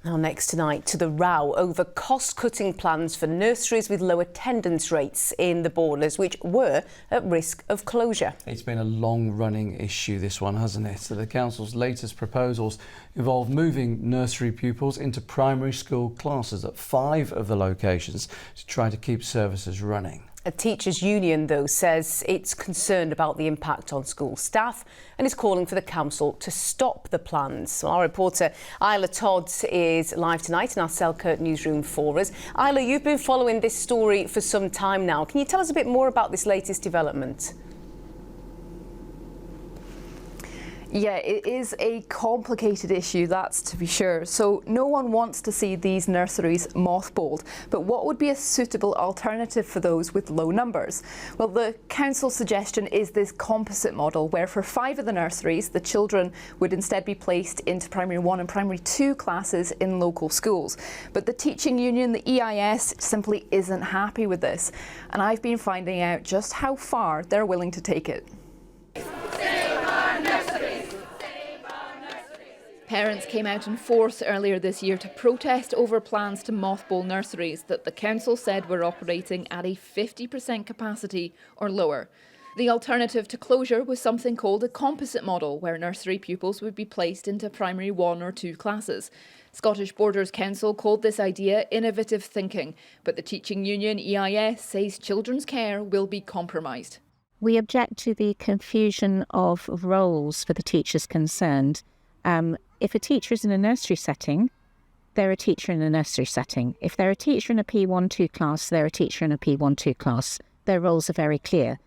Now next tonight, to the row over cost-cutting plans for nurseries with low attendance rates in the Borders, which were at risk of closure. It's been a long-running issue, this one, hasn't it? So the council's latest proposals involve moving nursery pupils into primary school classes at 5 of the locations to try to keep services running. A teachers' union, though, says it's concerned about the impact on school staff and is calling for the council to stop the plans. So our reporter Isla Todd is live tonight in our Selkirk newsroom for us. Isla, you've been following this story for some time now. Can you tell us a bit more about this latest development? Yeah, it is a complicated issue, that's to be sure. So no one wants to see these nurseries mothballed, but what would be a suitable alternative for those with low numbers? Well, the council's suggestion is this composite model, where for 5 of the nurseries, the children would instead be placed into primary 1 and primary 2 classes in local schools. But the teaching union, the EIS, simply isn't happy with this. And I've been finding out just how far they're willing to take it. Parents came out in force earlier this year to protest over plans to mothball nurseries that the council said were operating at a 50% capacity or lower. The alternative to closure was something called a composite model, where nursery pupils would be placed into primary 1 or 2 classes. Scottish Borders Council called this idea innovative thinking, but the teaching union EIS says children's care will be compromised. We object to the confusion of roles for the teachers concerned. If a teacher is in a nursery setting, they're a teacher in a nursery setting. If they're a teacher in a P1-2 class, they're a teacher in a P1-2 class. Their roles are very clear.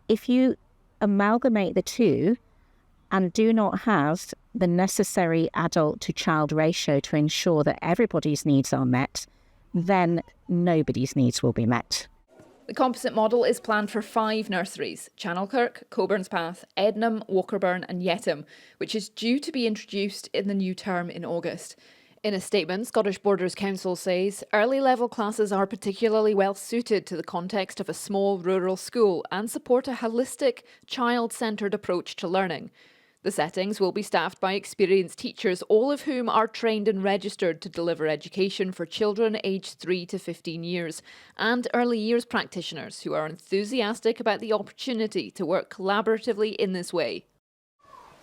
If you amalgamate the two and do not have the necessary adult-to-child ratio to ensure that everybody's needs are met, then nobody's needs will be met. The composite model is planned for 5 nurseries: Channelkirk, Coburnspath, Ednam, Walkerburn and Yetham, which is due to be introduced in the new term in August. In a statement, Scottish Borders Council says early level classes are particularly well suited to the context of a small rural school and support a holistic, child-centred approach to learning. The settings will be staffed by experienced teachers, all of whom are trained and registered to deliver education for children aged 3 to 15 years, and early years practitioners who are enthusiastic about the opportunity to work collaboratively in this way.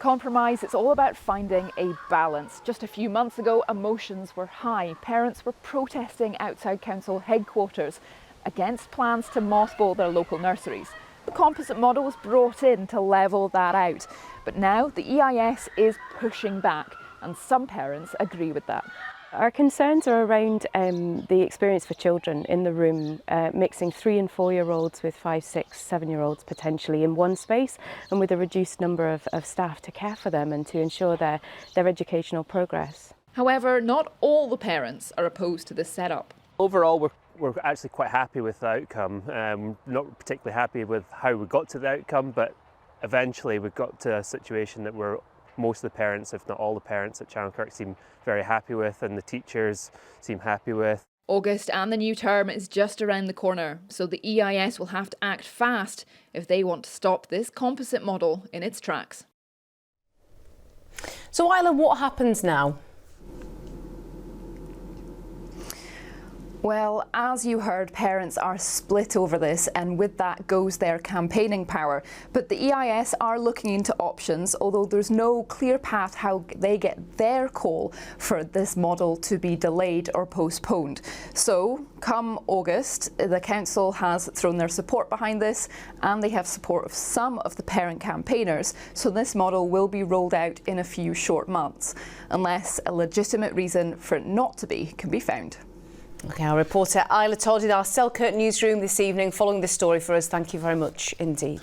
Compromise, it's all about finding a balance. Just a few months ago, emotions were high. Parents were protesting outside council headquarters against plans to mothball their local nurseries. The composite model was brought in to level that out. But now the EIS is pushing back, and some parents agree with that. Our concerns are around the experience for children in the room, mixing 3 and 4-year-olds with 5, 6, 7-year-olds potentially in one space, and with a reduced number of staff to care for them and to ensure their educational progress. However, not all the parents are opposed to this setup. Overall, we're actually quite happy with the outcome. Not particularly happy with how we got to the outcome, but eventually we got to a situation that most of the parents, if not all the parents at Channelkirk, seem very happy with, and the teachers seem happy with. August and the new term is just around the corner, so the EIS will have to act fast if they want to stop this composite model in its tracks. So Isla, what happens now? Well, as you heard, parents are split over this, and with that goes their campaigning power. But the EIS are looking into options, although there's no clear path how they get their call for this model to be delayed or postponed. So, come August, the council has thrown their support behind this, and they have support of some of the parent campaigners, so this model will be rolled out in a few short months, unless a legitimate reason for it not to be can be found. OK, our reporter Isla Todd in our Selkirk newsroom this evening following this story for us. Thank you very much indeed.